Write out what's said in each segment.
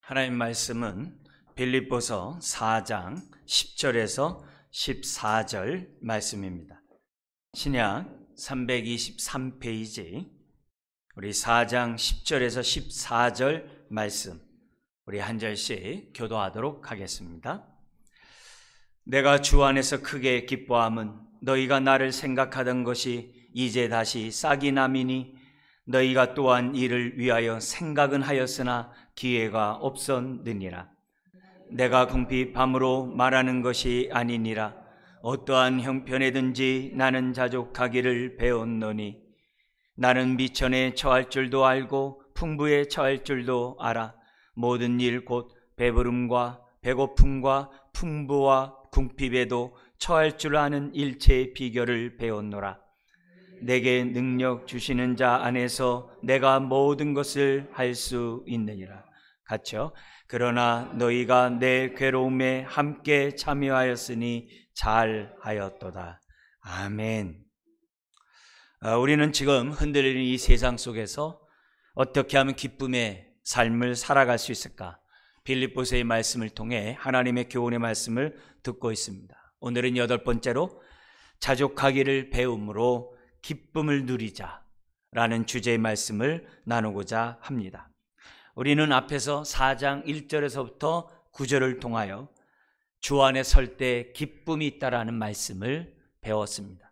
하나님 말씀은 빌립보서 4장 10절에서 14절 말씀입니다. 신약 323페이지 우리 4장 10절에서 14절 말씀 우리 한 절씩 교도하도록 하겠습니다. 내가 주 안에서 크게 기뻐함은 너희가 나를 생각하던 것이 이제 다시 싹이 남이니 너희가 또한 이를 위하여 생각은 하였으나 기회가 없었느니라. 내가 궁핍 밤으로 말하는 것이 아니니라. 어떠한 형편에든지 나는 자족하기를 배웠노니 나는 미천에 처할 줄도 알고 풍부에 처할 줄도 알아. 모든 일 곧 배부름과 배고픔과 풍부와 궁핍에도 처할 줄 아는 일체의 비결을 배웠노라. 내게 능력 주시는 자 안에서 내가 모든 것을 할 수 있느니라. 같이요. 그러나 너희가 내 괴로움에 함께 참여하였으니 잘하였도다. 아멘. 우리는 지금 흔들리는 이 세상 속에서 어떻게 하면 기쁨의 삶을 살아갈 수 있을까? 빌립보서의 말씀을 통해 하나님의 교훈의 말씀을 듣고 있습니다. 오늘은 8번째로 자족하기를 배움으로 기쁨을 누리자라는 주제의 말씀을 나누고자 합니다. 우리는 앞에서 4장 1절에서부터 9절을 통하여 주 안에 설 때 기쁨이 있다라는 말씀을 배웠습니다.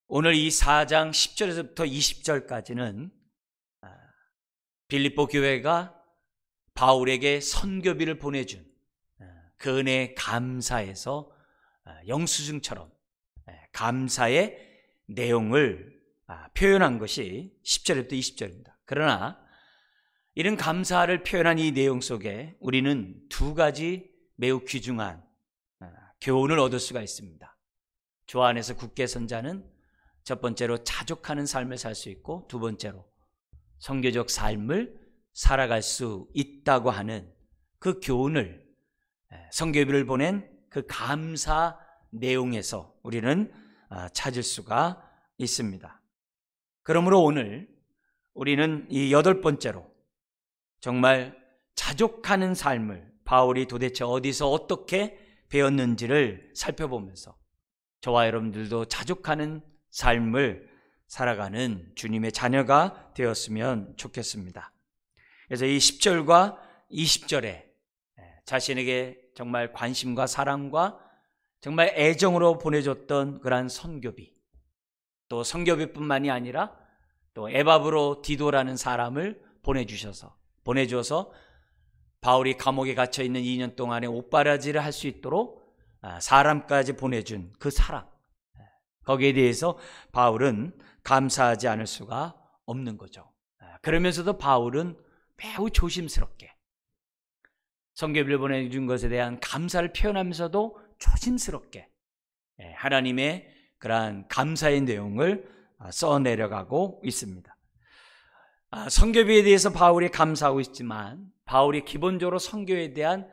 오늘 이 4장 10절에서부터 20절까지는 빌립보 교회가 바울에게 선교비를 보내준 그 은혜에 감사해서 영수증처럼 감사의 내용을 표현한 것이 10절부터 20절입니다. 그러나 이런 감사를 표현한 이 내용 속에 우리는 두 가지 매우 귀중한 교훈을 얻을 수가 있습니다. 주 안에서 굳게 선 자는 첫 번째로 자족하는 삶을 살 수 있고, 두 번째로 선교적 삶을 살아갈 수 있다고 하는 그 교훈을 선교비를 보낸 그 감사 내용에서 우리는 찾을 수가 있습니다. 그러므로 오늘 우리는 이 8번째로 정말 자족하는 삶을 바울이 도대체 어디서 어떻게 배웠는지를 살펴보면서 저와 여러분들도 자족하는 삶을 살아가는 주님의 자녀가 되었으면 좋겠습니다. 그래서 이 10절과 20절에 자신에게 정말 관심과 사랑과 정말 애정으로 보내줬던 그러한 선교비, 또 선교비뿐만이 아니라 또 에바브로 디도라는 사람을 보내주어서 바울이 감옥에 갇혀있는 2년 동안에 옷바라지를 할 수 있도록 사람까지 보내준 그 사랑, 거기에 대해서 바울은 감사하지 않을 수가 없는 거죠. 그러면서도 바울은 매우 조심스럽게 선교비를 보내준 것에 대한 감사를 표현하면서도 조심스럽게 하나님의 그러한 감사의 내용을 써내려가고 있습니다. 선교비에 대해서 바울이 감사하고 있지만 바울이 기본적으로 선교에 대한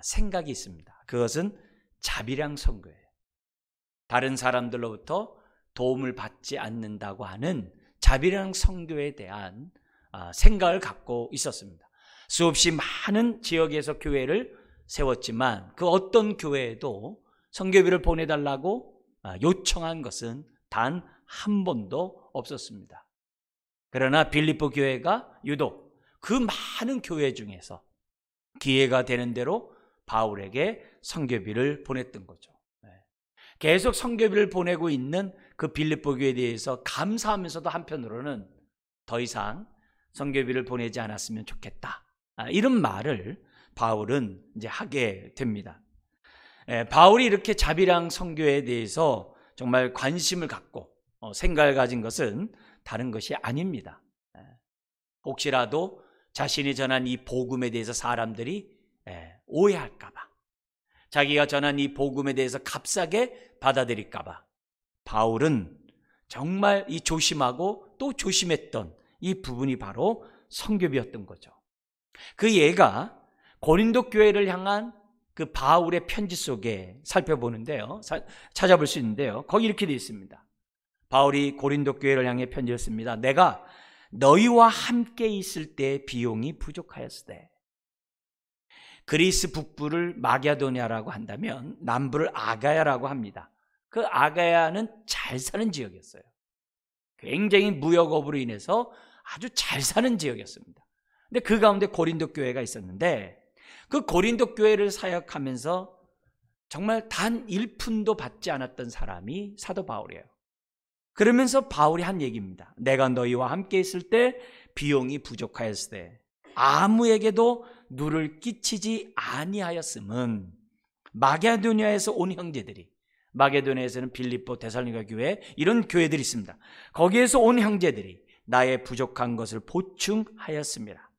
생각이 있습니다. 그것은 자비량 선교예요. 다른 사람들로부터 도움을 받지 않는다고 하는 자비량 선교에 대한 생각을 갖고 있었습니다. 수없이 많은 지역에서 교회를 세웠지만 그 어떤 교회에도 선교비를 보내달라고 요청한 것은 단 한 번도 없었습니다. 그러나 빌립보 교회가 유독 그 많은 교회 중에서 기회가 되는 대로 바울에게 선교비를 보냈던 거죠. 계속 선교비를 보내고 있는 그 빌립보 교회에 대해서 감사하면서도 한편으로는 더 이상 선교비를 보내지 않았으면 좋겠다, 이런 말을 바울은 이제 하게 됩니다. 바울이 이렇게 자비랑 선교에 대해서 정말 관심을 갖고 생각을 가진 것은 다른 것이 아닙니다. 혹시라도 자신이 전한 이 복음에 대해서 사람들이 오해할까 봐, 자기가 전한 이 복음에 대해서 값싸게 받아들일까 봐 바울은 정말 이 조심하고 또 조심했던 이 부분이 바로 선교비였던 거죠. 그 예가 고린도 교회를 향한 그 바울의 편지 속에 살펴보는데요, 찾아볼 수 있는데요, 거기 이렇게 되어 있습니다. 바울이 고린도 교회를 향해 편지를 씁니다. 내가 너희와 함께 있을 때 비용이 부족하였으되 그리스 북부를 마게도냐라고 한다면 남부를 아가야라고 합니다. 그 아가야는 잘 사는 지역이었어요. 굉장히 무역업으로 인해서 아주 잘 사는 지역이었습니다. 근데 그 가운데 고린도 교회가 있었는데 그 고린도 교회를 사역하면서 정말 단 1푼도 받지 않았던 사람이 사도 바울이에요. 그러면서 바울이 한 얘기입니다. 내가 너희와 함께 있을 때 비용이 부족하였을 때 아무에게도 누를 끼치지 아니하였음은 마게도냐에서 온 형제들이, 마게도냐에서는 빌립보, 데살로니가 교회 이런 교회들이 있습니다. 거기에서 온 형제들이 나의 부족한 것을 보충하였습니다.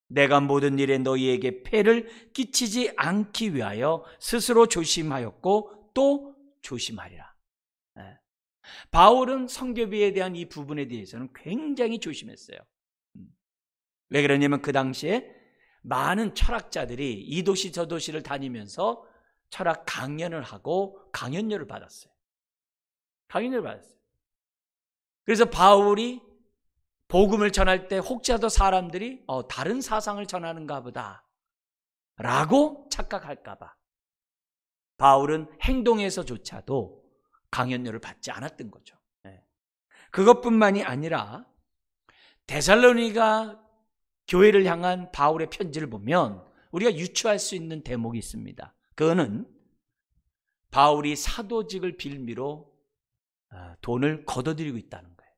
내가 모든 일에 너희에게 폐를 끼치지 않기 위하여 스스로 조심하였고 또 조심하리라. 바울은 성교비에 대한 이 부분에 대해서는 굉장히 조심했어요. 왜 그러냐면 그 당시에 많은 철학자들이 이 도시 저 도시를 다니면서 철학 강연을 하고 강연료를 받았어요. 강연료를 받았어요. 그래서 바울이 복음을 전할 때 혹시라도 사람들이 다른 사상을 전하는가 보다 라고 착각할까 봐 바울은 행동에서조차도 강연료를 받지 않았던 거죠. 그것뿐만이 아니라 데살로니가 교회를 향한 바울의 편지를 보면 우리가 유추할 수 있는 대목이 있습니다. 그거는 바울이 사도직을 빌미로 돈을 거둬들이고 있다는 거예요.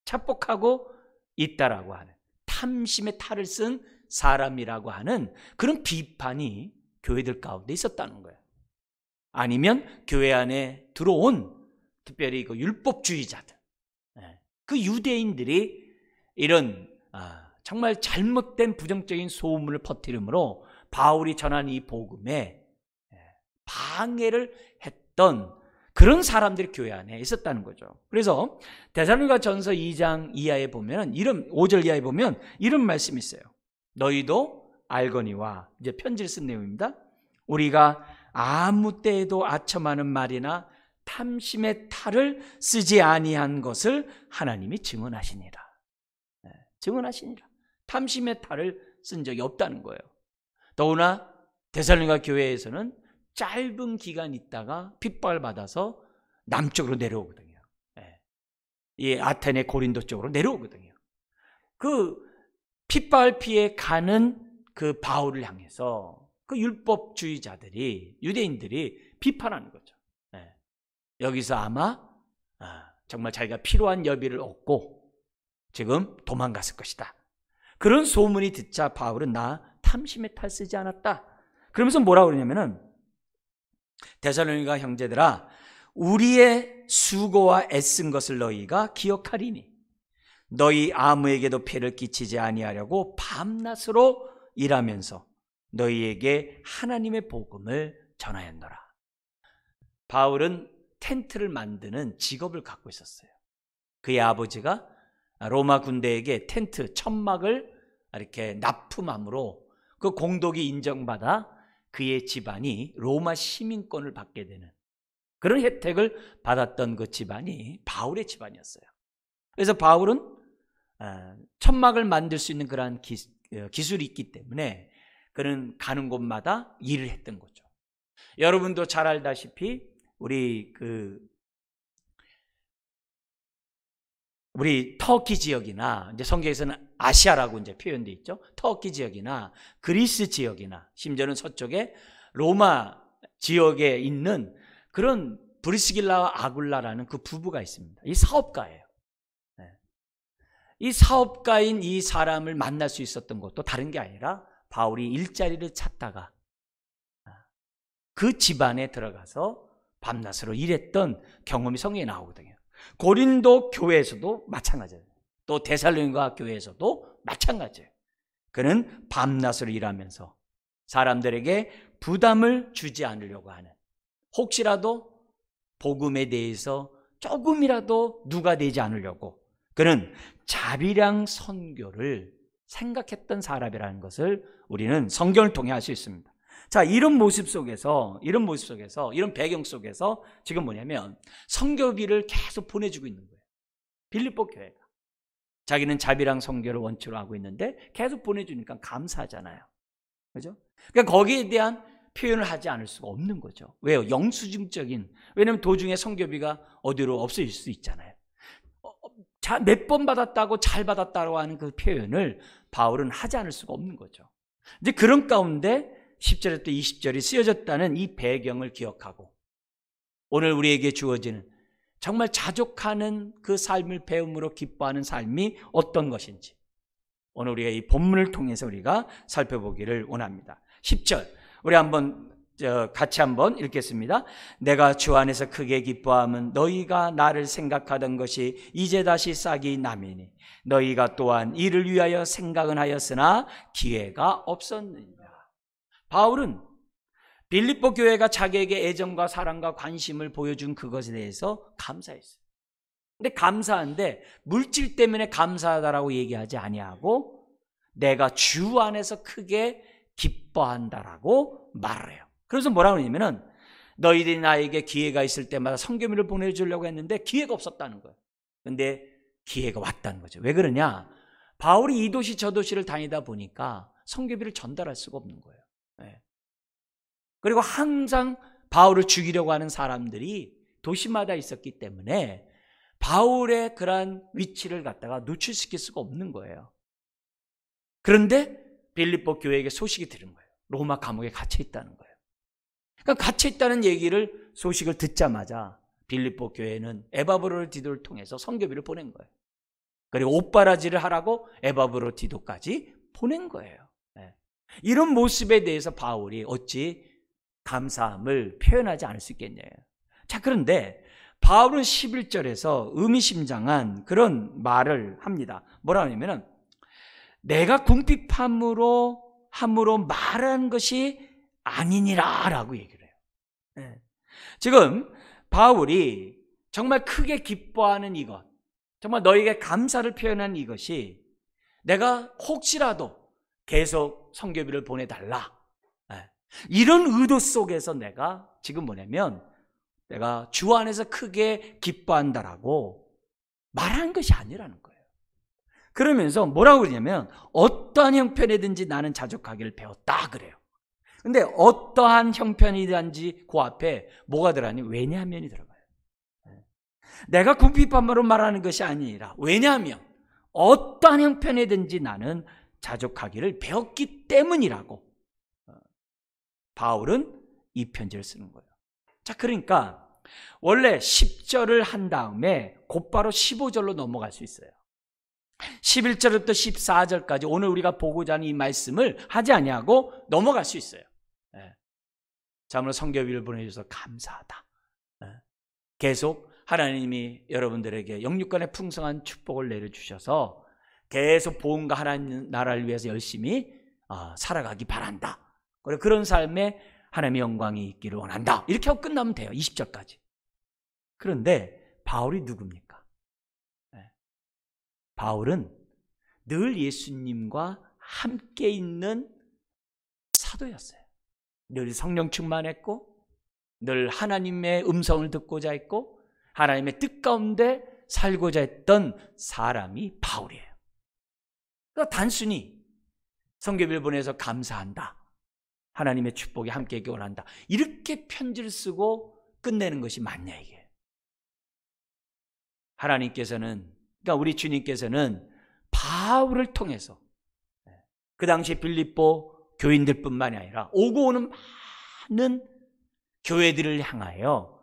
착복하고 있다라고 하는, 탐심의 탈을 쓴 사람이라고 하는 그런 비판이 교회들 가운데 있었다는 거예요. 아니면 교회 안에 들어온 특별히 그 율법주의자들, 그 유대인들이 이런 정말 잘못된 부정적인 소문을 퍼뜨림으로 바울이 전한 이 복음에 방해를 했던 그런 사람들이 교회 안에 있었다는 거죠. 그래서 데살로니가 전서 2장 이하에 보면 5절 이하에 보면 이런 말씀이 있어요. 너희도 알거니와, 이제 편지를 쓴 내용입니다. 우리가 아무 때에도 아첨하는 말이나 탐심의 탈을 쓰지 아니한 것을 하나님이 증언하시니라. 증언하시니라. 탐심의 탈을 쓴 적이 없다는 거예요. 더구나 데살로니가 교회에서는 짧은 기간 있다가 핍박을 받아서 남쪽으로 내려오거든요. 이 아테네 고린도 쪽으로 내려오거든요. 그 핍박을 피해 가는 그 바울을 향해서 그 율법주의자들이, 유대인들이 비판하는 거죠. 여기서 아마 정말 자기가 필요한 여비를 얻고 지금 도망갔을 것이다. 그런 소문이 듣자 바울은 나 탐심의 탈 쓰지 않았다. 그러면서 뭐라고 그러냐면은 데살로니가 형제들아, 우리의 수고와 애쓴 것을 너희가 기억하리니 너희 아무에게도 폐를 끼치지 아니하려고 밤낮으로 일하면서 너희에게 하나님의 복음을 전하였노라. 바울은 텐트를 만드는 직업을 갖고 있었어요. 그의 아버지가 로마 군대에게 텐트, 천막을 이렇게 납품함으로 그 공덕이 인정받아 그의 집안이 로마 시민권을 받게 되는 그런 혜택을 받았던 그 집안이 바울의 집안이었어요. 그래서 바울은 천막을 만들 수 있는 그러한 기술이 있기 때문에 그는 가는 곳마다 일을 했던 거죠. 여러분도 잘 알다시피 우리 터키 지역이나, 이제 성경에서는 아시아라고 이제 표현되어 있죠. 터키 지역이나 그리스 지역이나 심지어는 서쪽에 로마 지역에 있는 그런 브리스길라와 아굴라라는 그 부부가 있습니다. 이 사업가예요. 이 사업가인 이 사람을 만날 수 있었던 것도 다른 게 아니라 바울이 일자리를 찾다가 그 집안에 들어가서 밤낮으로 일했던 경험이 성경에 나오거든요. 고린도 교회에서도 마찬가지예요. 또 데살로니가 교회에서도 마찬가지예요. 그는 밤낮으로 일하면서 사람들에게 부담을 주지 않으려고 하는, 혹시라도 복음에 대해서 조금이라도 누가 되지 않으려고 그는 자비량 선교를 생각했던 사람이라는 것을 우리는 성경을 통해 알 수 있습니다. 자, 이런 배경 속에서 지금 뭐냐면 선교비를 계속 보내주고 있는 거예요. 빌립보 교회가. 자기는 자비랑 선교를 원칙으로 하고 있는데 계속 보내주니까 감사하잖아요. 그죠? 그러니까 거기에 대한 표현을 하지 않을 수가 없는 거죠. 왜요? 영수증적인, 왜냐하면 도중에 성교비가 어디로 없어질 수 있잖아요. 몇 번 받았다고 잘 받았다고 하는 그 표현을 바울은 하지 않을 수가 없는 거죠. 이제 그런 가운데 10절부터 20절이 쓰여졌다는 이 배경을 기억하고 오늘 우리에게 주어지는 정말 자족하는 그 삶을 배움으로 기뻐하는 삶이 어떤 것인지 오늘 우리가 이 본문을 통해서 우리가 살펴보기를 원합니다. 10절 우리 같이 한번 읽겠습니다. 내가 주 안에서 크게 기뻐함은 너희가 나를 생각하던 것이 이제 다시 싹이 나매니 너희가 또한 이를 위하여 생각은 하였으나 기회가 없었느니라. 바울은 빌립보 교회가 자기에게 애정과 사랑과 관심을 보여준 그것에 대해서 감사했어요. 근데 감사한데 물질 때문에 감사하다라고 얘기하지 아니하고 내가 주 안에서 크게 기뻐한다라고 말을 해요. 그래서 뭐라고 하냐면은 너희들이 나에게 기회가 있을 때마다 선교비를 보내주려고 했는데 기회가 없었다는 거예요. 근데 기회가 왔다는 거죠. 왜 그러냐? 바울이 이 도시 저 도시를 다니다 보니까 선교비를 전달할 수가 없는 거예요. 네. 그리고 항상 바울을 죽이려고 하는 사람들이 도시마다 있었기 때문에 바울의 그러한 위치를 갖다가 노출시킬 수가 없는 거예요. 그런데 빌립보 교회에게 소식이 들은 거예요. 로마 감옥에 갇혀 있다는 거예요. 그러니까 갇혀 있다는 소식을 듣자마자 빌립보 교회는 에바브로디도를 통해서 선교비를 보낸 거예요. 그리고 옷바라지를 하라고 에바브로디도까지 보낸 거예요. 네. 이런 모습에 대해서 바울이 어찌 감사함을 표현하지 않을 수 있겠냐요. 자, 그런데 바울은 11절에서 의미심장한 그런 말을 합니다. 뭐라 하냐면은 내가 궁핍함으로 말한 것이 아니니라 라고 얘기를 해요. 네. 지금 바울이 정말 크게 기뻐하는 이것, 정말 너에게 감사를 표현한 이것이 내가 혹시라도 계속 선교비를 보내달라, 네. 이런 의도 속에서 내가 지금 뭐냐면 내가 주 안에서 크게 기뻐한다라고 말하는 것이 아니라는 거예요. 그러면서 뭐라고 그러냐면 어떠한 형편이든지 나는 자족하기를 배웠다 그래요. 근데 어떠한 형편이든지 그 앞에 뭐가 들어가니? 왜냐하면이 들어가요. 내가 궁핍함으로 말하는 것이 아니라 왜냐하면 어떠한 형편이든지 나는 자족하기를 배웠기 때문이라고 바울은 이 편지를 쓰는 거예요. 자, 그러니까 원래 10절을 한 다음에 곧바로 15절로 넘어갈 수 있어요. 11절부터 14절까지 오늘 우리가 보고자 하는 이 말씀을 하지 아니하고 넘어갈 수 있어요. 참으로 선교비를 보내주셔서 감사하다. 계속 하나님이 여러분들에게 영육간의 풍성한 축복을 내려주셔서 계속 복음과 하나님 나라를 위해서 열심히 살아가기 바란다. 그리고 그런 삶에 하나님의 영광이 있기를 원한다. 이렇게 하고 끝나면 돼요. 20절까지. 그런데 바울이 누굽니까? 바울은 늘 예수님과 함께 있는 사도였어요. 늘 성령 충만했고 늘 하나님의 음성을 듣고자 했고 하나님의 뜻 가운데 살고자 했던 사람이 바울이에요. 그러니까 단순히 선교비를 보내서 감사한다, 하나님의 축복이 함께 있기 원한다, 이렇게 편지를 쓰고 끝내는 것이 맞냐 이게. 하나님께서는, 그러니까 우리 주님께서는 바울을 통해서 그 당시 빌립보 교인들뿐만이 아니라 오고 오는 많은 교회들을 향하여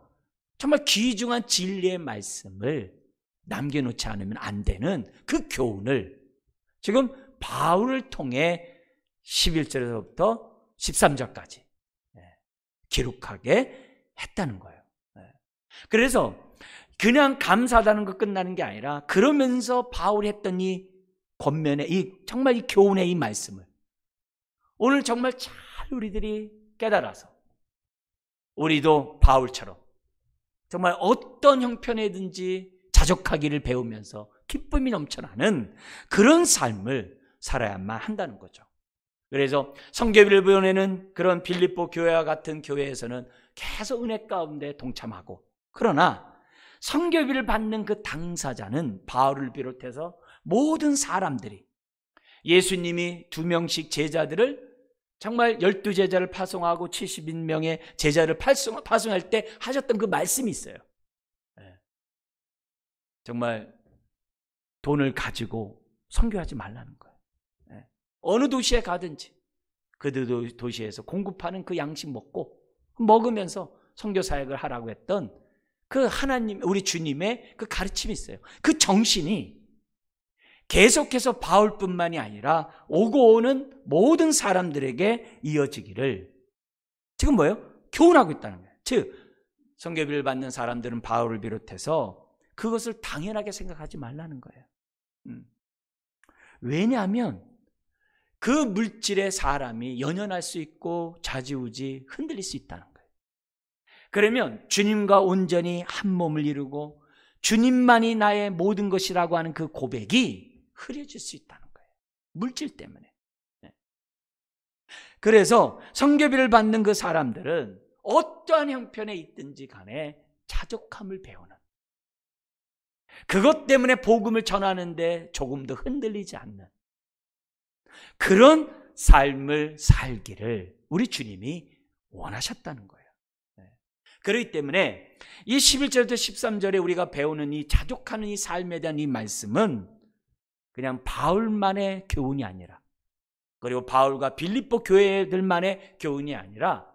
정말 귀중한 진리의 말씀을 남겨놓지 않으면 안 되는 그 교훈을 지금 바울을 통해 11절에서부터 13절까지 기록하게 했다는 거예요. 그래서 그냥 감사하다는 거 끝나는 게 아니라 그러면서 바울이 했던 이 권면의 정말 이 교훈의 이 말씀을 오늘 정말 잘 우리들이 깨달아서 우리도 바울처럼 정말 어떤 형편이든지 자족하기를 배우면서 기쁨이 넘쳐나는 그런 삶을 살아야만 한다는 거죠. 그래서 선교비를 보내는 그런 빌립보 교회와 같은 교회에서는 계속 은혜 가운데 동참하고, 그러나 선교비를 받는 그 당사자는 바울을 비롯해서 모든 사람들이 예수님이 2명씩 제자들을 정말 12제자를 파송하고 70인명의 제자를 파송할 때 하셨던 그 말씀이 있어요. 정말 돈을 가지고 선교하지 말라는 거예요. 어느 도시에 가든지 그 도시에서 공급하는 그 양식 먹으면서 선교 사역을 하라고 했던 그 하나님, 우리 주님의 그 가르침이 있어요. 그 정신이 계속해서 바울뿐만이 아니라 오고 오는 모든 사람들에게 이어지기를 지금 뭐예요? 교훈하고 있다는 거예요. 즉 선교비를 받는 사람들은 바울을 비롯해서 그것을 당연하게 생각하지 말라는 거예요. 왜냐하면 그 물질에 사람이 연연할 수 있고 좌지우지 흔들릴 수 있다는 거예요. 그러면 주님과 온전히 한 몸을 이루고 주님만이 나의 모든 것이라고 하는 그 고백이 흐려질 수 있다는 거예요. 물질 때문에. 그래서 선교비를 받는 그 사람들은 어떠한 형편에 있든지 간에 자족함을 배우는, 그것 때문에 복음을 전하는데 조금도 흔들리지 않는 그런 삶을 살기를 우리 주님이 원하셨다는 거예요. 그렇기 때문에 이 11절부터 13절에 우리가 배우는 이 자족하는 이 삶에 대한 이 말씀은 그냥 바울만의 교훈이 아니라, 그리고 바울과 빌립보 교회들만의 교훈이 아니라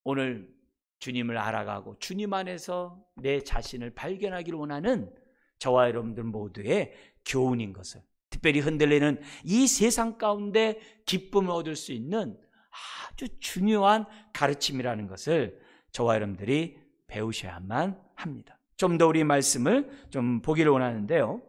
오늘 주님을 알아가고 주님 안에서 내 자신을 발견하기를 원하는 저와 여러분들 모두의 교훈인 것을, 특별히 흔들리는 이 세상 가운데 기쁨을 얻을 수 있는 아주 중요한 가르침이라는 것을 저와 여러분들이 배우셔야만 합니다. 좀 더 우리 말씀을 좀 보기를 원하는데요,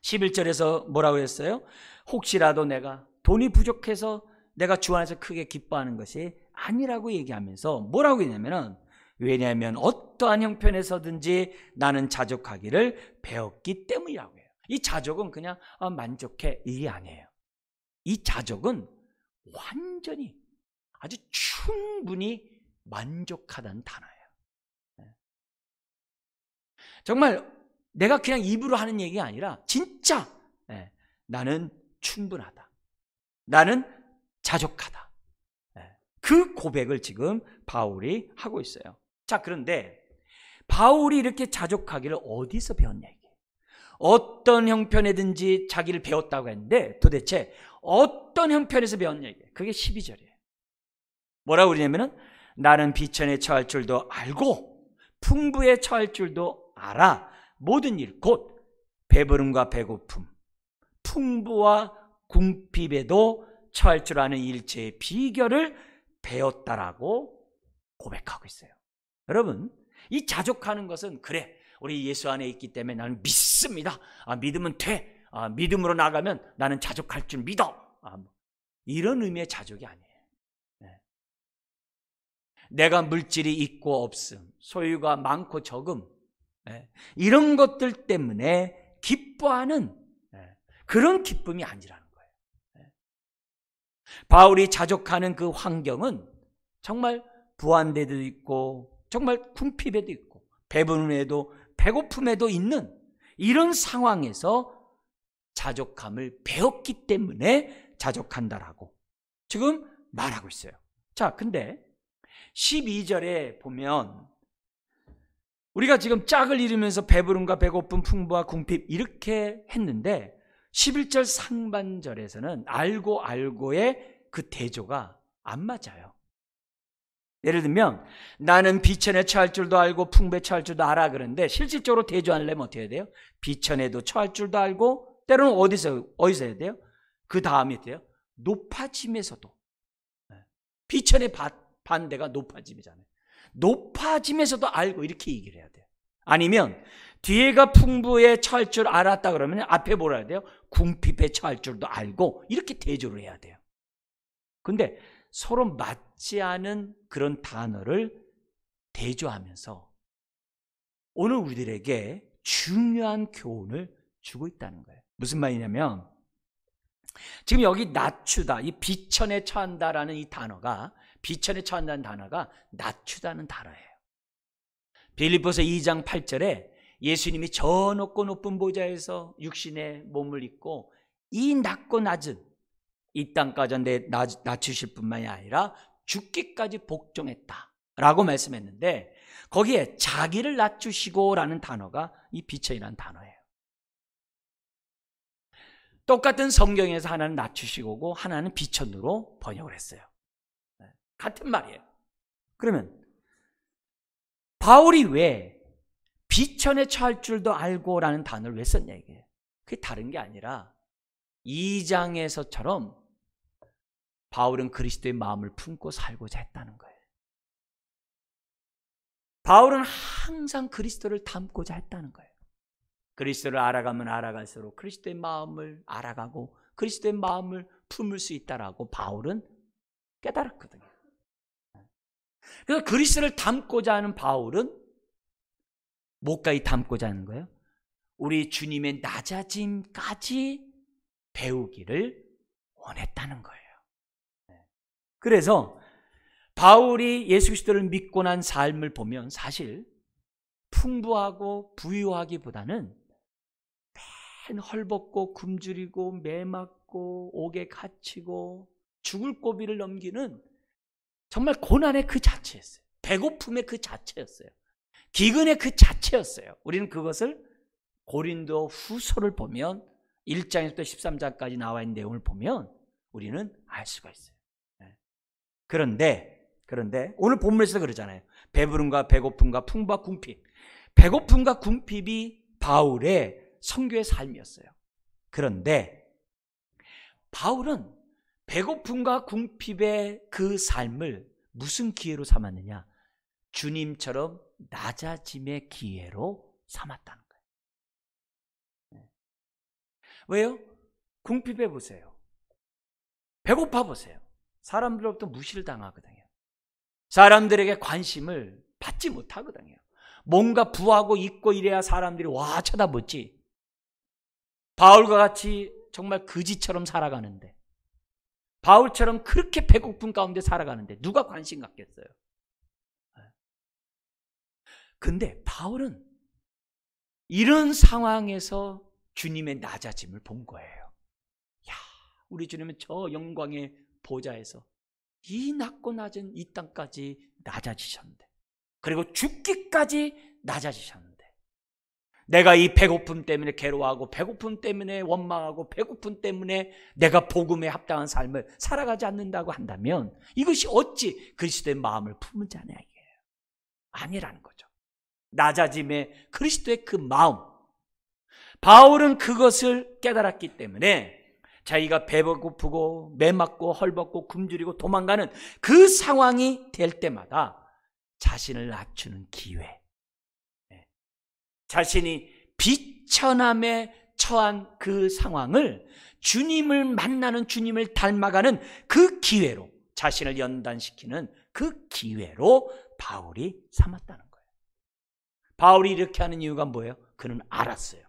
11절에서 뭐라고 했어요? 혹시라도 내가 돈이 부족해서 내가 주 안에서 크게 기뻐하는 것이 아니라고 얘기하면서 뭐라고 했냐면은, 왜냐하면 어떠한 형편에서든지 나는 자족하기를 배웠기 때문이라고 해요. 이 자족은 그냥 만족해 이게 아니에요. 이 자족은 완전히 아주 충분히 만족하다는 단어예요. 정말 내가 그냥 입으로 하는 얘기가 아니라 진짜 나는 충분하다, 나는 자족하다, 그 고백을 지금 바울이 하고 있어요. 자, 그런데 바울이 이렇게 자족하기를 어디서 배웠냐, 이게 어떤 형편에든지 자기를 배웠다고 했는데 도대체 어떤 형편에서 배웠냐, 이게 그게 12절이에요. 뭐라고 그러냐면은 나는 비천에 처할 줄도 알고 풍부에 처할 줄도 알아. 모든 일 곧 배부름과 배고픔, 풍부와 궁핍에도 처할 줄 아는 일체의 비결을 배웠다라고 고백하고 있어요. 여러분, 이 자족하는 것은 그래, 우리 예수 안에 있기 때문에 나는 믿습니다. 믿으면 돼. 믿음으로 나가면 나는 자족할 줄 믿어. 이런 의미의 자족이 아니에요. 내가 물질이 있고 없음, 소유가 많고 적음, 이런 것들 때문에 기뻐하는 그런 기쁨이 아니라는 거예요. 바울이 자족하는 그 환경은 정말 부한데도 있고 정말 궁핍에도 있고 배부름에도 배고픔에도 있는 이런 상황에서 자족함을 배웠기 때문에 자족한다라고 지금 말하고 있어요. 자, 근데 12절에 보면 우리가 지금 짝을 이루면서 배부름과 배고픔, 풍부와 궁핍 이렇게 했는데 11절 상반절에서는 알고의 그 대조가 안 맞아요. 예를 들면 나는 비천에 처할 줄도 알고 풍부에 처할 줄도 알아, 그런데 실질적으로 대조하려면 어떻게 해야 돼요? 비천에도 처할 줄도 알고 때로는 어디서 해야 돼요? 그 다음에 돼요? 높아짐에서도. 비천의 반대가 높아짐이잖아요. 높아짐에서도 알고 이렇게 얘기를 해야 돼요. 아니면 뒤에가 풍부에 처할 줄 알았다 그러면 앞에 뭐라 해야 돼요? 궁핍에 처할 줄도 알고 이렇게 대조를 해야 돼요. 근데 서로 맞지 않은 그런 단어를 대조하면서 오늘 우리들에게 중요한 교훈을 주고 있다는 거예요. 무슨 말이냐면 지금 여기 낮추다, 이 비천에 처한다라는 이 단어가, 비천에 처한다는 단어가 낮추다는 단어예요. 빌립보서 2장 8절에 예수님이 저 높고 높은 보좌에서 육신의 몸을 입고 이 낮고 낮은 이 땅까지 낮추실 뿐만이 아니라 죽기까지 복종했다라고 말씀했는데 거기에 자기를 낮추시고라는 단어가 이 비천이라는 단어예요. 똑같은 성경에서 하나는 낮추시고고 하나는 비천으로 번역을 했어요. 같은 말이에요. 그러면 바울이 왜 비천에 처할 줄도 알고라는 단어를 왜 썼냐 이게. 그게 다른 게 아니라 2장에서처럼 바울은 그리스도의 마음을 품고 살고자 했다는 거예요. 바울은 항상 그리스도를 닮고자 했다는 거예요. 그리스도를 알아가면 알아갈수록 그리스도의 마음을 알아가고 그리스도의 마음을 품을 수 있다라고 바울은 깨달았거든요. 그래서 그리스도를 닮고자 하는 바울은 뭐까지 닮고자 하는 거예요? 우리 주님의 낮아짐까지 배우기를 원했다는 거예요. 그래서 바울이 예수 그리스도를 믿고 난 삶을 보면 사실 풍부하고 부유하기보다는 맨 헐벗고 굶주리고 매맞고 옥에 갇히고 죽을 고비를 넘기는 정말 고난의 그 자체였어요. 배고픔의 그 자체였어요. 기근의 그 자체였어요. 우리는 그것을 고린도 후서를 보면 1장에서부터 13장까지 나와 있는 내용을 보면 우리는 알 수가 있어요. 그런데 오늘 본문에서 그러잖아요. 배부름과 배고픔과 풍부와 궁핍. 배고픔과 궁핍이 바울의 선교의 삶이었어요. 그런데 바울은 배고픔과 궁핍의 그 삶을 무슨 기회로 삼았느냐? 주님처럼 낮아짐의 기회로 삼았다는 거예요. 왜요? 궁핍해 보세요. 배고파 보세요. 사람들로부터 무시를 당하거든요. 사람들에게 관심을 받지 못하거든요. 뭔가 부하고 있고 이래야 사람들이 와 쳐다보지. 바울과 같이 정말 거지처럼 살아가는데, 바울처럼 그렇게 배고픈 가운데 살아가는데 누가 관심 갖겠어요? 근데 바울은 이런 상황에서 주님의 낮아짐을 본 거예요. 야, 우리 주님은 저 영광의 보좌에서 이 낮고 낮은 이 땅까지 낮아지셨는데, 그리고 죽기까지 낮아지셨는데, 내가 이 배고픔 때문에 괴로워하고 배고픔 때문에 원망하고 배고픔 때문에 내가 복음에 합당한 삶을 살아가지 않는다고 한다면 이것이 어찌 그리스도의 마음을 품은 자냐 이게요. 아니라는 거죠. 낮아짐의 그리스도의 그 마음. 바울은 그것을 깨달았기 때문에 자기가 배고프고 매맞고 헐벗고 굶주리고 도망가는 그 상황이 될 때마다 자신을 낮추는 기회, 자신이 비천함에 처한 그 상황을 주님을 만나는, 주님을 닮아가는 그 기회로, 자신을 연단시키는 그 기회로 바울이 삼았다는 거예요. 바울이 이렇게 하는 이유가 뭐예요? 그는 알았어요.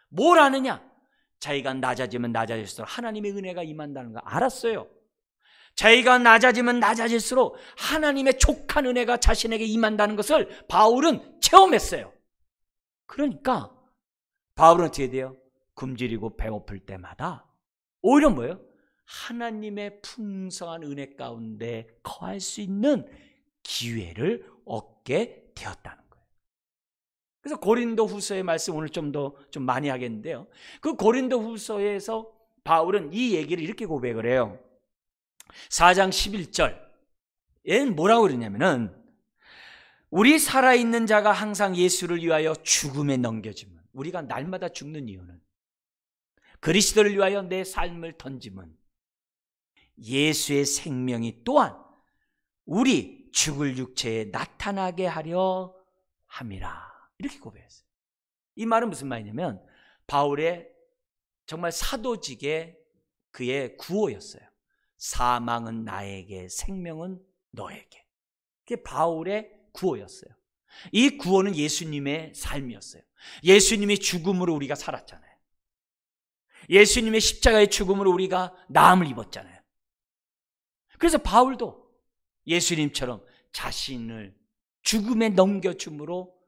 뭘 아느냐? 자기가 낮아지면 낮아질수록 하나님의 은혜가 임한다는 거 알았어요. 자기가 낮아지면 낮아질수록 하나님의 족한 은혜가 자신에게 임한다는 것을 바울은 체험했어요. 그러니까 바울은 어떻게 돼요? 굶주리고 배고플 때마다 오히려 뭐예요? 하나님의 풍성한 은혜 가운데 거할 수 있는 기회를 얻게 되었다는 거예요. 그래서 고린도 후서의 말씀 오늘 좀 많이 하겠는데요. 그 고린도 후서에서 바울은 이 얘기를 이렇게 고백을 해요. 4장 11절에는 뭐라고 그러냐면은, 우리 살아있는 자가 항상 예수를 위하여 죽음에 넘겨짐은, 우리가 날마다 죽는 이유는, 그리스도를 위하여 내 삶을 던짐은 예수의 생명이 또한 우리 죽을 육체에 나타나게 하려 함이라. 이렇게 고백했어요. 이 말은 무슨 말이냐면 바울의 정말 사도직의 그의 구호였어요. 사망은 나에게, 생명은 너에게. 그게 바울의 구호였어요. 이 구호는 예수님의 삶이었어요. 예수님이 죽음으로 우리가 살았잖아요. 예수님의 십자가의 죽음으로 우리가 나음을 입었잖아요. 그래서 바울도 예수님처럼 자신을 죽음에 넘겨줌으로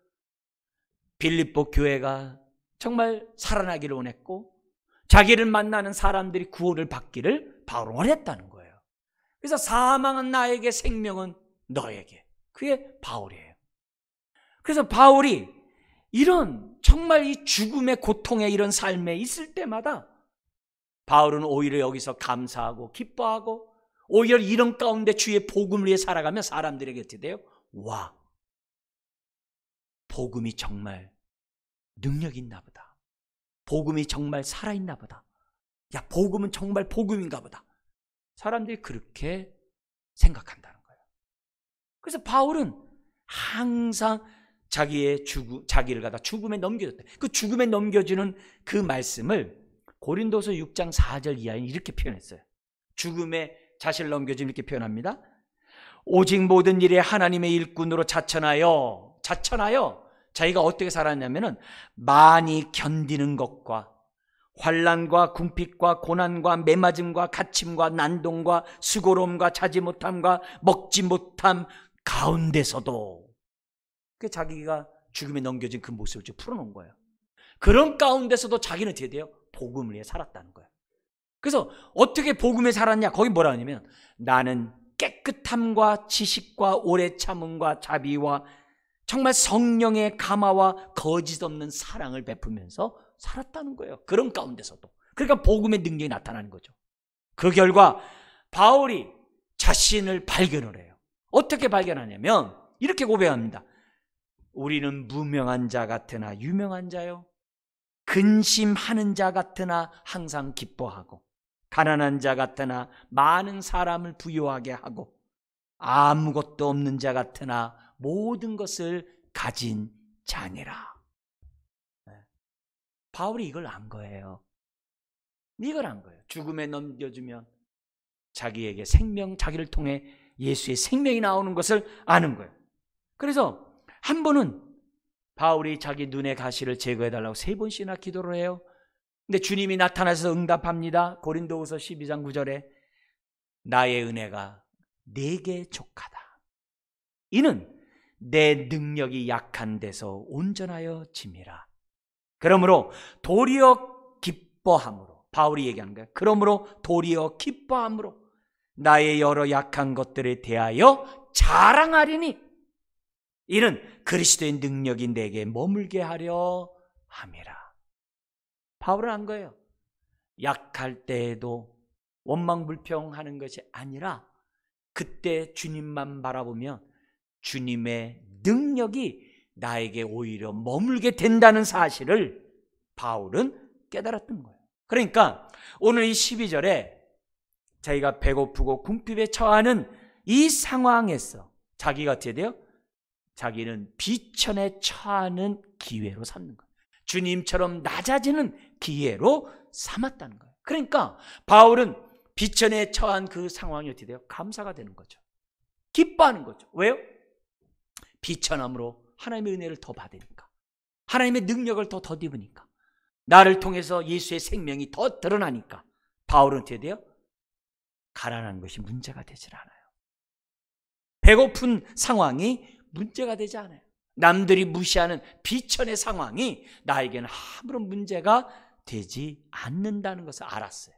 빌립보 교회가 정말 살아나기를 원했고, 자기를 만나는 사람들이 구원을 받기를 바울은 원했다는 거예요. 그래서 사망은 나에게, 생명은 너에게. 그게 바울이에요. 그래서 바울이 이런 정말 이 죽음의 고통의 이런 삶에 있을 때마다 바울은 오히려 여기서 감사하고 기뻐하고, 오히려 이런 가운데 주의 복음을 위해 살아가면 사람들에게 어떻게 돼요? 와, 복음이 정말 능력이 있나 보다. 복음이 정말 살아있나 보다. 야, 복음은 정말 복음인가 보다. 사람들이 그렇게 생각한다는 거예요. 그래서 바울은 항상 자기를 갖다 죽음에 넘겨줬다. 그 죽음에 넘겨주는 그 말씀을 고린도서 6장 4절 이하에 이렇게 표현했어요. 죽음에 자신을 넘겨주는 이렇게 표현합니다. 오직 모든 일에 하나님의 일꾼으로 자천하여 자기가 어떻게 살았냐면은 많이 견디는 것과 환난과 궁핍과 고난과 매맞음과 갇힘과 난동과 수고로움과 자지 못함과 먹지 못함 가운데서도, 그 자기가 죽음에 넘겨진 그 모습을 좀 풀어놓은 거예요. 그런 가운데서도 자기는 어떻게 돼요? 복음을 위해 살았다는 거예요. 그래서 어떻게 복음에 살았냐? 거기 뭐라 하냐면, 나는 깨끗함과 지식과 오래 참음과 자비와 정말 성령의 감화와 거짓 없는 사랑을 베푸면서 살았다는 거예요. 그런 가운데서도. 그러니까 복음의 능력이 나타나는 거죠. 그 결과 바울이 자신을 발견을 해요. 어떻게 발견하냐면 이렇게 고백합니다. 우리는 무명한 자 같으나 유명한 자요, 근심하는 자 같으나 항상 기뻐하고, 가난한 자 같으나 많은 사람을 부유하게 하고, 아무것도 없는 자 같으나 모든 것을 가진 자니라. 바울이 이걸 안 거예요. 이걸 안 거예요. 죽음에 넘겨주면 자기에게 생명, 자기를 통해 예수의 생명이 나오는 것을 아는 거예요. 그래서 한 번은 바울이 자기 눈의 가시를 제거해달라고 3번씩이나 기도를 해요. 근데 주님이 나타나서 응답합니다. 고린도후서 12장 9절에 나의 은혜가 네게 족하다. 이는 내 능력이 약한 데서 온전하여 짐이라. 그러므로 도리어 기뻐함으로, 바울이 얘기하는 거예요. 그러므로 도리어 기뻐함으로 나의 여러 약한 것들에 대하여 자랑하리니 이는 그리스도의 능력이 내게 머물게 하려 함이라. 바울은 한 거예요. 약할 때에도 원망불평하는 것이 아니라 그때 주님만 바라보면 주님의 능력이 나에게 오히려 머물게 된다는 사실을 바울은 깨달았던 거예요. 그러니까 오늘 이 12절에 자기가 배고프고 궁핍에 처하는 이 상황에서 자기가 어떻게 돼요? 자기는 비천에 처하는 기회로 삼는 거예요. 주님처럼 낮아지는 기회로 삼았다는 거예요. 그러니까 바울은 비천에 처한 그 상황이 어떻게 돼요? 감사가 되는 거죠. 기뻐하는 거죠. 왜요? 비천함으로 하나님의 은혜를 더 받으니까, 하나님의 능력을 더 덧입으니까, 나를 통해서 예수의 생명이 더 드러나니까 바울은 어떻게 돼요? 가난한 것이 문제가 되질 않아요. 배고픈 상황이 문제가 되지 않아요. 남들이 무시하는 비천의 상황이 나에게는 아무런 문제가 되지 않는다는 것을 알았어요.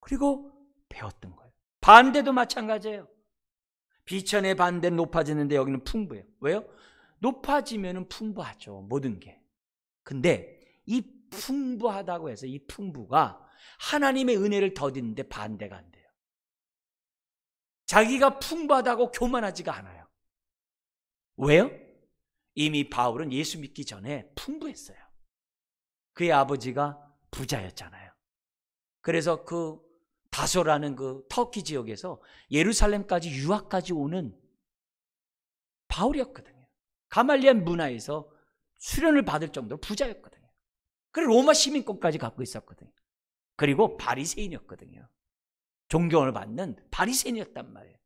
그리고 배웠던 거예요. 반대도 마찬가지예요. 비천의 반대는 높아지는데 여기는 풍부해요. 왜요? 높아지면 풍부하죠, 모든 게. 근데 이 풍부하다고 해서 이 풍부가 하나님의 은혜를 더디는데 반대가 안 돼요. 자기가 풍부하다고 교만하지가 않아요. 왜요? 이미 바울은 예수 믿기 전에 풍부했어요. 그의 아버지가 부자였잖아요. 그래서 그 다소라는 그 터키 지역에서 예루살렘까지 유학까지 오는 바울이었거든요. 가말리엘 문화에서 수련을 받을 정도로 부자였거든요. 그리고 로마 시민권까지 갖고 있었거든요. 그리고 바리새인이었거든요. 존경을 받는 바리새인이었단 말이에요.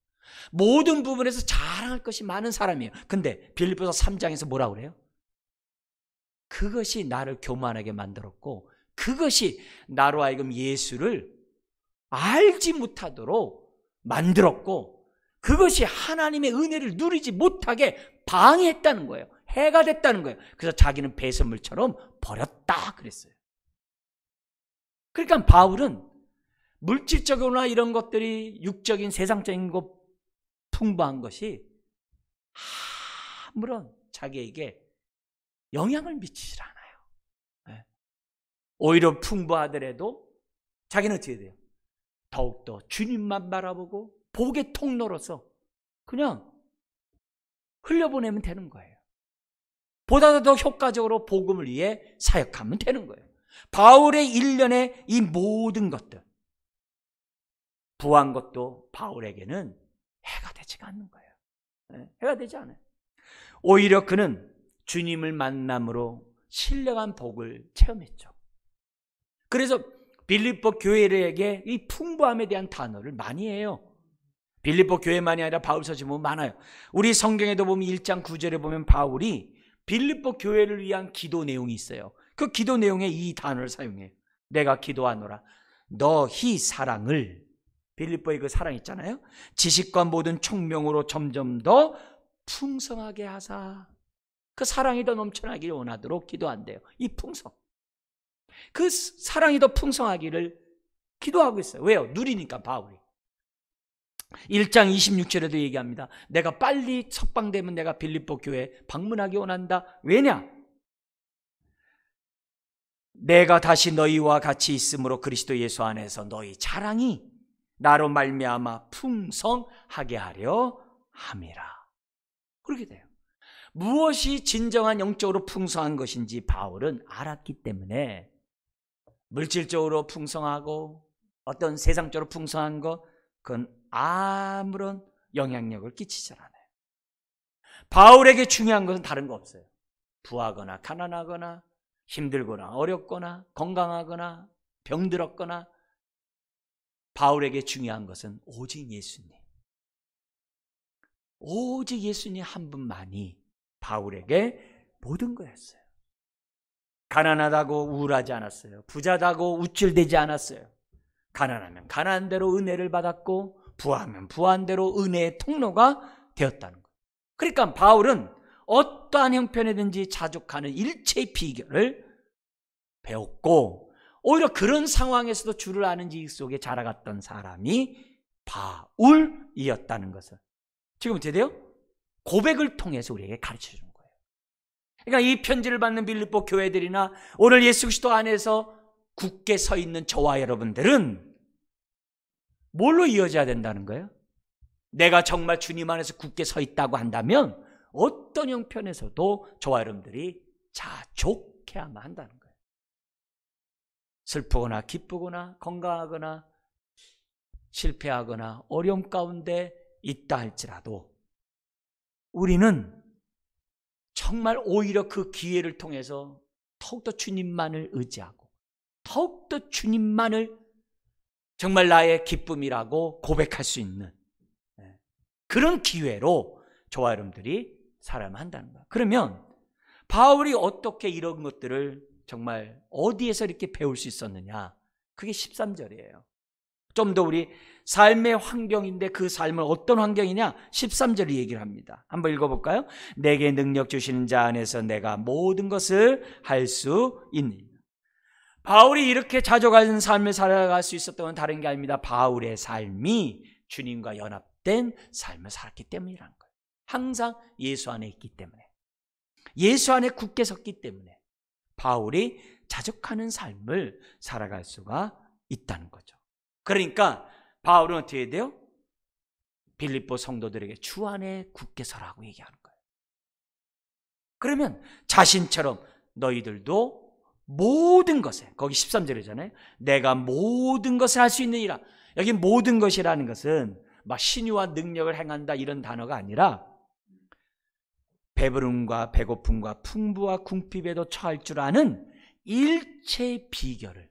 모든 부분에서 자랑할 것이 많은 사람이에요. 근데 빌립보서 3장에서 뭐라고 그래요? 그것이 나를 교만하게 만들었고, 그것이 나로 하여금 예수를 알지 못하도록 만들었고, 그것이 하나님의 은혜를 누리지 못하게 방해했다는 거예요. 해가 됐다는 거예요. 그래서 자기는 배설물처럼 버렸다 그랬어요. 그러니까 바울은 물질적으로나 이런 것들이 육적인 세상적인 것 풍부한 것이 아무런 자기에게 영향을 미치질 않아요. 네. 오히려 풍부하더라도 자기는 어떻게 돼요? 더욱더 주님만 바라보고 복의 통로로서 그냥 흘려보내면 되는 거예요. 보다 더 효과적으로 복음을 위해 사역하면 되는 거예요. 바울의 일련의 이 모든 것들, 부한 것도 바울에게는 해가 되지가 않는 거예요. 네, 해가 되지 않아요. 오히려 그는 주님을 만남으로 신령한 복을 체험했죠. 그래서 빌립보 교회에게 이 풍부함에 대한 단어를 많이 해요. 빌립보 교회만이 아니라 바울서지 보면 많아요. 우리 성경에도 보면 1장 9절에 보면 바울이 빌립보 교회를 위한 기도 내용이 있어요. 그 기도 내용에 이 단어를 사용해요. 내가 기도하노라 너희 사랑을, 빌립보의 그 사랑 있잖아요, 지식과 모든 총명으로 점점 더 풍성하게 하사, 그 사랑이 더 넘쳐나기를 원하도록 기도한대요. 이 풍성, 그 사랑이 더 풍성하기를 기도하고 있어요. 왜요? 누리니까. 바울이 1장 26절에도 얘기합니다. 내가 빨리 석방되면 내가 빌립보 교회 방문하기 원한다. 왜냐? 내가 다시 너희와 같이 있으므로 그리스도 예수 안에서 너희 자랑이 나로 말미암아 풍성하게 하려 함이라. 그렇게 돼요. 무엇이 진정한 영적으로 풍성한 것인지 바울은 알았기 때문에 물질적으로 풍성하고 어떤 세상적으로 풍성한 것, 그건 아무런 영향력을 끼치지 않아요. 바울에게 중요한 것은 다른 거 없어요. 부하거나 가난하거나 힘들거나 어렵거나 건강하거나 병들었거나, 바울에게 중요한 것은 오직 예수님, 오직 예수님 한 분만이 바울에게 모든 거였어요. 가난하다고 우울하지 않았어요. 부자다고 우쭐대지 않았어요. 가난하면 가난한 대로 은혜를 받았고 부하면 부한 대로 은혜의 통로가 되었다는 거예요. 그러니까 바울은 어떠한 형편이든지 자족하는 일체의 비결을 배웠고, 오히려 그런 상황에서도 주를 아는 지식 속에 자라갔던 사람이 바울이었다는 것을 지금 어떻게 돼요? 고백을 통해서 우리에게 가르쳐 주는 거예요. 그러니까 이 편지를 받는 빌립보 교회들이나 오늘 예수 그리스도 안에서 굳게 서 있는 저와 여러분들은 뭘로 이어져야 된다는 거예요? 내가 정말 주님 안에서 굳게 서 있다고 한다면 어떤 형편에서도 저와 여러분들이 자족해야만 한다는 거예요. 슬프거나 기쁘거나 건강하거나 실패하거나 어려움 가운데 있다 할지라도 우리는 정말 오히려 그 기회를 통해서 더욱더 주님만을 의지하고 더욱더 주님만을 정말 나의 기쁨이라고 고백할 수 있는 그런 기회로 저와 여러분들이 살아야만 한다는 거예요. 그러면 바울이 어떻게 이런 것들을 정말 어디에서 이렇게 배울 수 있었느냐? 그게 13절이에요. 좀 더 우리 삶의 환경인데 그 삶은 어떤 환경이냐? 13절이 얘기를 합니다. 한번 읽어볼까요? 내게 능력 주시는 자 안에서 내가 모든 것을 할 수 있느니라. 바울이 이렇게 자족하는 삶을 살아갈 수 있었던 건 다른 게 아닙니다. 바울의 삶이 주님과 연합된 삶을 살았기 때문이라는 거예요. 항상 예수 안에 있기 때문에, 예수 안에 굳게 섰기 때문에 바울이 자족하는 삶을 살아갈 수가 있다는 거죠. 그러니까 바울은 어떻게 해야 돼요? 빌립보 성도들에게 주 안에 굳게 서라고 얘기하는 거예요. 그러면 자신처럼 너희들도 모든 것에, 거기 13절이잖아요. 내가 모든 것을 할 수 있느니라. 여기 모든 것이라는 것은 막 신유와 능력을 행한다 이런 단어가 아니라 배부름과 배고픔과 풍부와 궁핍에도 처할 줄 아는 일체의 비결을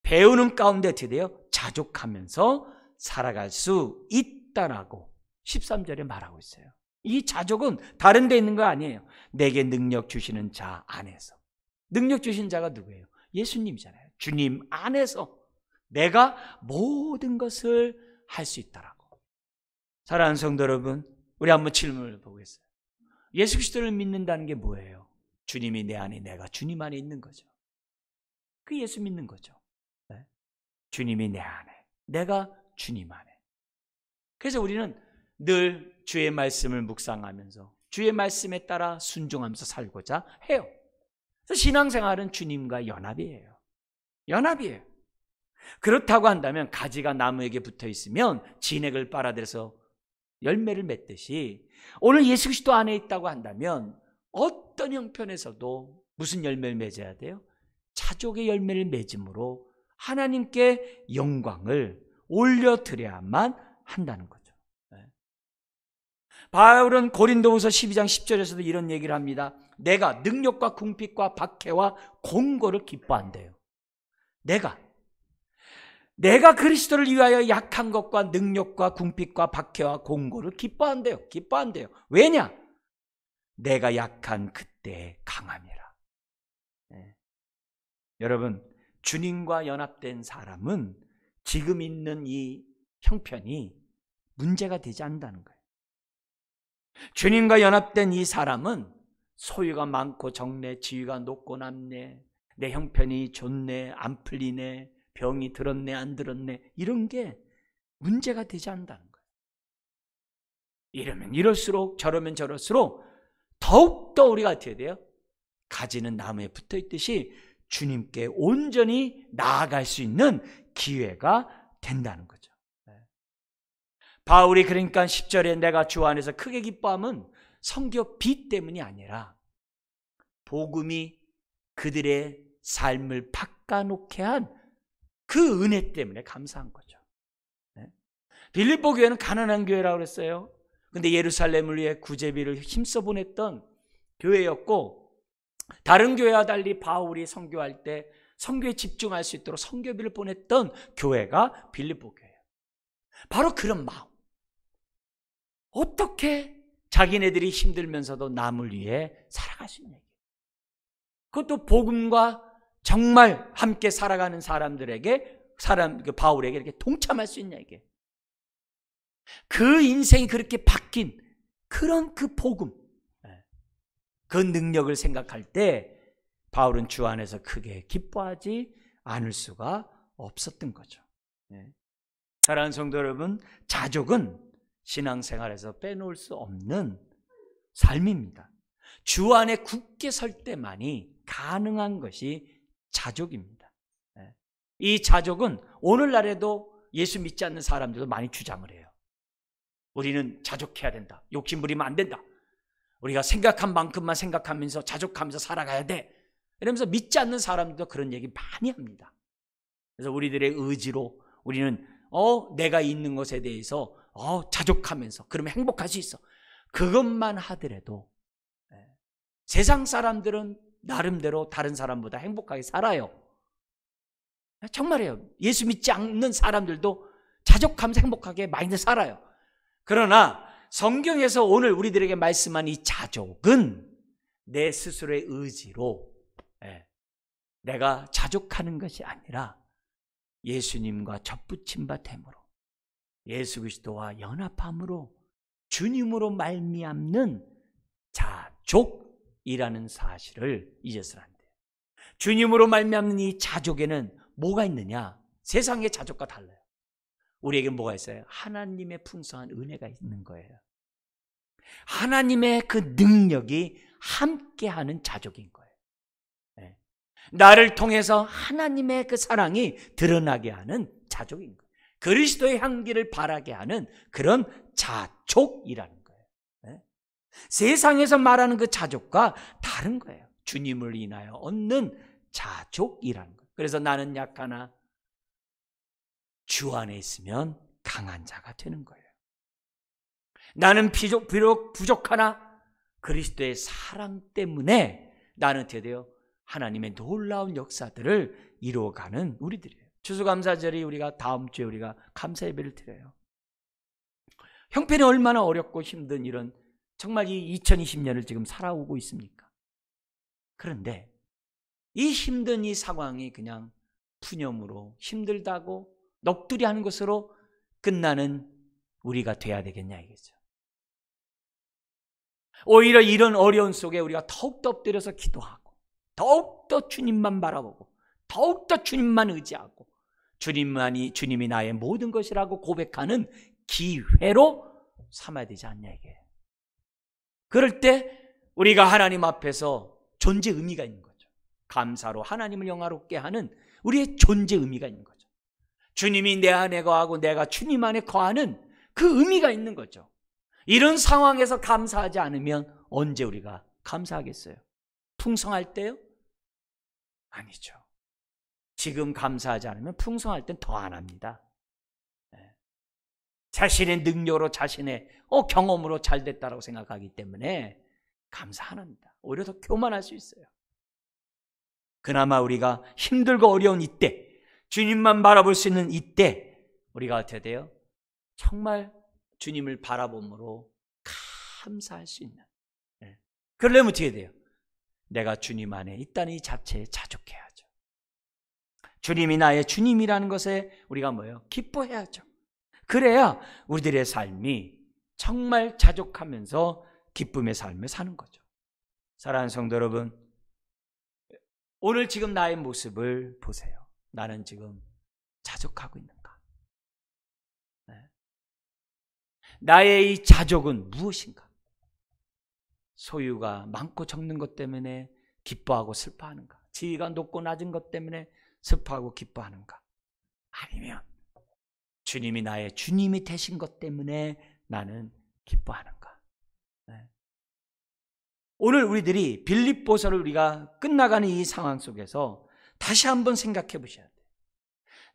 배우는 가운데 어떻게 돼요? 자족하면서 살아갈 수 있다라고 13절에 말하고 있어요. 이 자족은 다른 데 있는 거 아니에요. 내게 능력 주시는 자 안에서. 능력 주신 자가 누구예요? 예수님이잖아요. 주님 안에서 내가 모든 것을 할 수 있다라고. 사랑하는 성도 여러분, 우리 한번 질문을 보겠어요. 예수 그리스도를 믿는다는 게 뭐예요? 주님이 내 안에, 내가 주님 안에 있는 거죠. 그 예수 믿는 거죠. 네? 주님이 내 안에, 내가 주님 안에. 그래서 우리는 늘 주의 말씀을 묵상하면서 주의 말씀에 따라 순종하면서 살고자 해요. 그래서 신앙생활은 주님과 연합이에요. 연합이에요. 그렇다고 한다면 가지가 나무에게 붙어 있으면 진액을 빨아들여서 열매를 맺듯이 오늘 예수 그리스도 안에 있다고 한다면 어떤 형편에서도 무슨 열매를 맺어야 돼요? 자족의 열매를 맺음으로 하나님께 영광을 올려드려야만 한다는 거죠. 바울은 고린도후서 12장 10절에서도 이런 얘기를 합니다. 내가 능력과 궁핍과 박해와 공고를 기뻐한대요. 내가 그리스도를 위하여 약한 것과 능력과 궁핍과 박해와 공고를 기뻐한대요. 왜냐? 내가 약한 그때 강함이라. 여러분, 주님과 연합된 사람은 지금 있는 이 형편이 문제가 되지 않는다는 거예요. 주님과 연합된 이 사람은 소유가 많고 적네, 지위가 높고 낮네, 내 형편이 좋네, 안 풀리네, 병이 들었네, 안 들었네, 이런 게 문제가 되지 않는다는 거예요. 이러면 이럴수록 저러면 저럴수록 더욱더 우리가 어떻게 돼요? 가지는 나무에 붙어 있듯이 주님께 온전히 나아갈 수 있는 기회가 된다는 거죠. 바울이 그러니까 10절에 내가 주 안에서 크게 기뻐함은 성교 빚 때문이 아니라 복음이 그들의 삶을 바꿔놓게 한 그 은혜 때문에 감사한 거죠. 빌립보 교회는 가난한 교회라고 그랬어요. 근데 예루살렘을 위해 구제비를 힘써 보냈던 교회였고, 다른 교회와 달리 바울이 선교할 때 선교에 집중할 수 있도록 선교비를 보냈던 교회가 빌립보 교회예요. 바로 그런 마음. 어떻게 자기네들이 힘들면서도 남을 위해 살아갈 수 있냐. 그것도 복음과 정말 함께 살아가는 사람들에게, 바울에게 이렇게 동참할 수 있냐, 이게. 그 인생이 그렇게 바뀐 그런 그 복음, 그 능력을 생각할 때 바울은 주 안에서 크게 기뻐하지 않을 수가 없었던 거죠. 사랑하는 성도 여러분, 자족은 신앙생활에서 빼놓을 수 없는 삶입니다. 주 안에 굳게 설 때만이 가능한 것이 자족입니다. 이 자족은 오늘날에도 예수 믿지 않는 사람들도 많이 주장을 해요. 우리는 자족해야 된다. 욕심 부리면 안 된다. 우리가 생각한 만큼만 생각하면서 자족하면서 살아가야 돼. 이러면서 믿지 않는 사람들도 그런 얘기 많이 합니다. 그래서 우리들의 의지로 우리는 내가 있는 것에 대해서 자족하면서 그러면 행복할 수 있어. 그것만 하더라도 세상 사람들은 나름대로 다른 사람보다 행복하게 살아요. 정말이에요. 예수 믿지 않는 사람들도 자족하면서 행복하게 많이 살아요. 그러나 성경에서 오늘 우리들에게 말씀한 이 자족은 내 스스로의 의지로 내가 자족하는 것이 아니라 예수님과 접붙임 바 됨으로, 예수 그리스도와 연합함으로, 주님으로 말미암는 자족이라는 사실을 잊어서는 안 돼요. 주님으로 말미암는 이 자족에는 뭐가 있느냐? 세상의 자족과 달라요. 우리에게 뭐가 있어요? 하나님의 풍성한 은혜가 있는 거예요. 하나님의 그 능력이 함께하는 자족인 거예요. 나를 통해서 하나님의 그 사랑이 드러나게 하는 자족인 거예요. 그리스도의 향기를 바라게 하는 그런 자족이라는 거예요. 세상에서 말하는 그 자족과 다른 거예요. 주님을 인하여 얻는 자족이라는 거예요. 그래서 나는 약하나 주 안에 있으면 강한 자가 되는 거예요. 나는 비록 부족하나 그리스도의 사랑 때문에 나는 드디어 하나님의 놀라운 역사들을 이루어가는 우리들이에요. 추수감사절이 우리가 다음 주에 우리가 감사 예배를 드려요. 형편이 얼마나 어렵고 힘든 이런 정말 이 2020년을 지금 살아오고 있습니까? 그런데 이 힘든 이 상황이 그냥 푸념으로 힘들다고 넋두리 하는 것으로 끝나는 우리가 돼야 되겠냐 이거죠. 오히려 이런 어려운 속에 우리가 더욱더 엎드려서 기도하고 더욱더 주님만 바라보고 더욱더 주님만 의지하고 주님이 나의 모든 것이라고 고백하는 기회로 삼아야 되지 않냐 이게. 그럴 때 우리가 하나님 앞에서 존재 의미가 있는 거죠. 감사로 하나님을 영화롭게 하는 우리의 존재 의미가 있는 거죠. 주님이 내 안에 거하고 내가 주님 안에 거하는 그 의미가 있는 거죠. 이런 상황에서 감사하지 않으면 언제 우리가 감사하겠어요? 풍성할 때요? 아니죠. 지금 감사하지 않으면 풍성할 땐 더 안 합니다. 자신의 능력으로 자신의 경험으로 잘 됐다고 생각하기 때문에 감사 안 합니다. 오히려 더 교만할 수 있어요. 그나마 우리가 힘들고 어려운 이때, 주님만 바라볼 수 있는 이때 우리가 어떻게 돼요? 정말 주님을 바라봄으로 감사할 수 있는. 그러려면 어떻게 돼요? 내가 주님 안에 있다는 이 자체에 자족해야죠. 주님이 나의 주님이라는 것에 우리가 뭐예요? 기뻐해야죠. 그래야 우리들의 삶이 정말 자족하면서 기쁨의 삶을 사는 거죠. 사랑하는 성도 여러분, 오늘 지금 나의 모습을 보세요. 나는 지금 자족하고 있는가? 나의 이 자족은 무엇인가? 소유가 많고 적는 것 때문에 기뻐하고 슬퍼하는가? 지위가 높고 낮은 것 때문에 슬퍼하고 기뻐하는가? 아니면 주님이 나의 주님이 되신 것 때문에 나는 기뻐하는가? 오늘 우리들이 빌립보서를 우리가 끝나가는 이 상황 속에서 다시 한번 생각해 보셔야 돼요.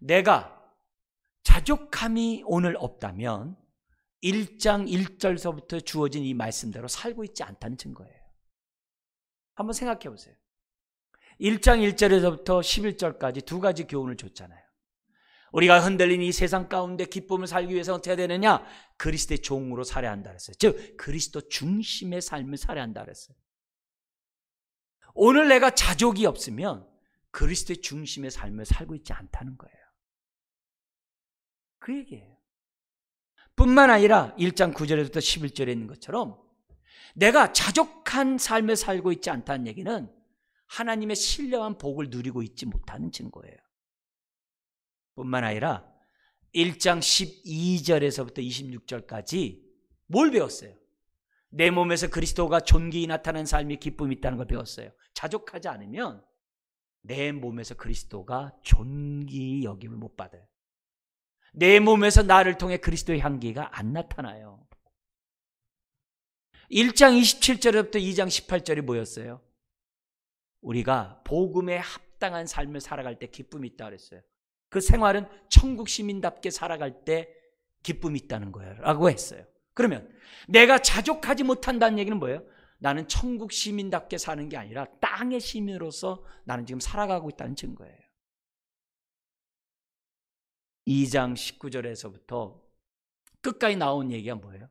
내가 자족함이 오늘 없다면 1장 1절서부터 주어진 이 말씀대로 살고 있지 않다는 증거예요. 한번 생각해 보세요. 1장 1절에서부터 11절까지 두 가지 교훈을 줬잖아요. 우리가 흔들린 이 세상 가운데 기쁨을 살기 위해서 어떻게 해야 되느냐? 그리스도의 종으로 살아야 한다 그랬어요. 즉 그리스도 중심의 삶을 살아야 한다 그랬어요. 오늘 내가 자족이 없으면 그리스도의 중심의 삶을 살고 있지 않다는 거예요. 그 얘기예요. 뿐만 아니라 1장 9절에서부터 11절에 있는 것처럼 내가 자족한 삶을 살고 있지 않다는 얘기는 하나님의 신령한 복을 누리고 있지 못하는 증거예요. 뿐만 아니라 1장 12절에서부터 26절까지 뭘 배웠어요? 내 몸에서 그리스도가 존귀히 나타나는 삶이 기쁨이 있다는 걸 배웠어요. 자족하지 않으면 내 몸에서 그리스도가 존귀히 여김을 못 받아요. 내 몸에서 나를 통해 그리스도의 향기가 안 나타나요. 1장 27절부터 2장 18절이 뭐였어요? 우리가 복음에 합당한 삶을 살아갈 때 기쁨이 있다 그랬어요. 그 생활은 천국 시민답게 살아갈 때 기쁨이 있다는 거예요 라고 했어요. 그러면 내가 자족하지 못한다는 얘기는 뭐예요? 나는 천국 시민답게 사는 게 아니라 땅의 시민으로서 나는 지금 살아가고 있다는 증거예요. 2장 19절에서부터 끝까지 나온 얘기가 뭐예요?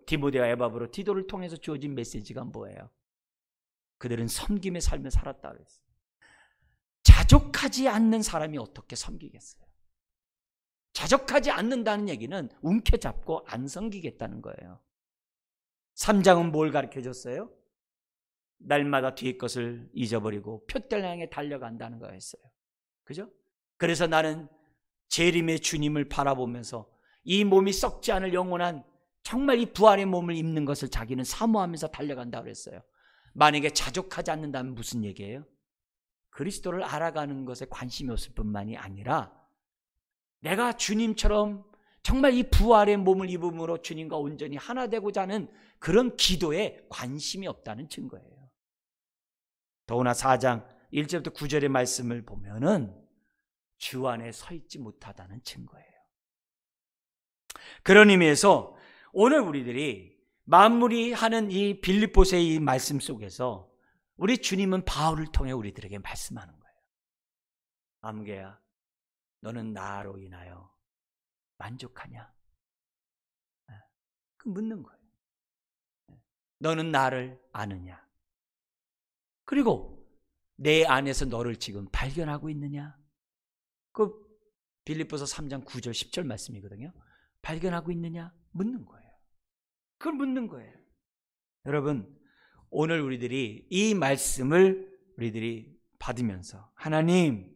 디모데와 에바브로 디도를 통해서 주어진 메시지가 뭐예요? 그들은 섬김의 삶을 살았다 그랬어요. 자족하지 않는 사람이 어떻게 섬기겠어요? 자족하지 않는다는 얘기는 움켜잡고 안 섬기겠다는 거예요. 3장은 뭘 가르쳐줬어요? 날마다 뒤의 것을 잊어버리고 표대를 향해 달려간다는 거였어요. 그죠? 그래서 나는 재림의 주님을 바라보면서 이 몸이 썩지 않을 영원한 정말 이 부활의 몸을 입는 것을 자기는 사모하면서 달려간다고 그랬어요. 만약에 자족하지 않는다면 무슨 얘기예요? 그리스도를 알아가는 것에 관심이 없을 뿐만이 아니라 내가 주님처럼 정말 이 부활의 몸을 입음으로 주님과 온전히 하나 되고자 하는 그런 기도에 관심이 없다는 증거예요. 더구나 4장 1절부터 9절의 말씀을 보면은 주 안에 서 있지 못하다는 증거예요. 그런 의미에서 오늘 우리들이 마무리하는 이 빌립보서의 이 말씀 속에서 우리 주님은 바울을 통해 우리들에게 말씀하는 거예요. 암개야, 너는 나로 인하여 만족하냐? 그 묻는 거예요. 너는 나를 아느냐? 그리고 내 안에서 너를 지금 발견하고 있느냐? 그 빌립보서 3장 9절 10절 말씀이거든요. 발견하고 있느냐? 묻는 거예요. 그걸 묻는 거예요. 여러분, 오늘 우리들이 이 말씀을 우리들이 받으면서 하나님,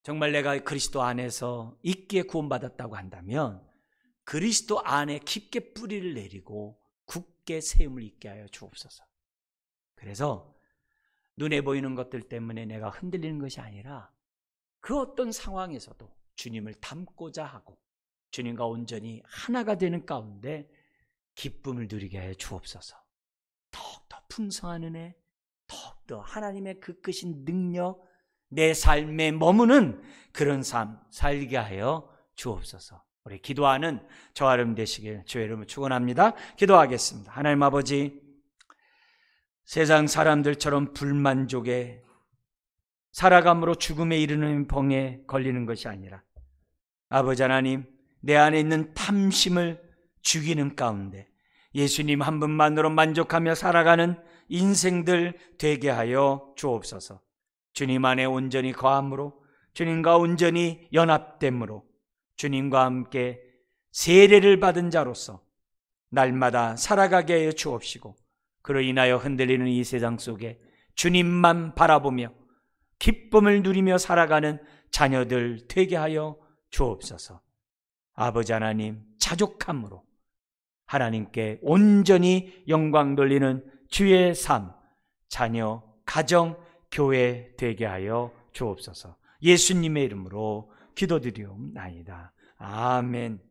정말 내가 그리스도 안에서 있게 구원받았다고 한다면 그리스도 안에 깊게 뿌리를 내리고 굳게 세움을 있게 하여 주옵소서. 그래서 눈에 보이는 것들 때문에 내가 흔들리는 것이 아니라 그 어떤 상황에서도 주님을 닮고자 하고 주님과 온전히 하나가 되는 가운데 기쁨을 누리게 하여 주옵소서. 더욱더 풍성한 은혜, 더욱더 하나님의 그 크신 능력, 내 삶에 머무는 그런 삶 살게 하여 주옵소서. 우리 기도하는 저와 여러분 되시길 주의 이름으로 축원합니다. 기도하겠습니다. 하나님 아버지, 세상 사람들처럼 불만족에 살아감으로 죽음에 이르는 병에 걸리는 것이 아니라 아버지 하나님, 내 안에 있는 탐심을 죽이는 가운데 예수님 한 분만으로 만족하며 살아가는 인생들 되게 하여 주옵소서. 주님 안에 온전히 거함으로, 주님과 온전히 연합됨으로, 주님과 함께 세례를 받은 자로서 날마다 살아가게 하여 주옵시고, 그로 인하여 흔들리는 이 세상 속에 주님만 바라보며 기쁨을 누리며 살아가는 자녀들 되게 하여 주옵소서. 아버지 하나님, 자족함으로 하나님께 온전히 영광 돌리는 주의 삶, 자녀, 가정, 교회 되게 하여 주옵소서. 예수님의 이름으로 기도드리옵나이다. 아멘.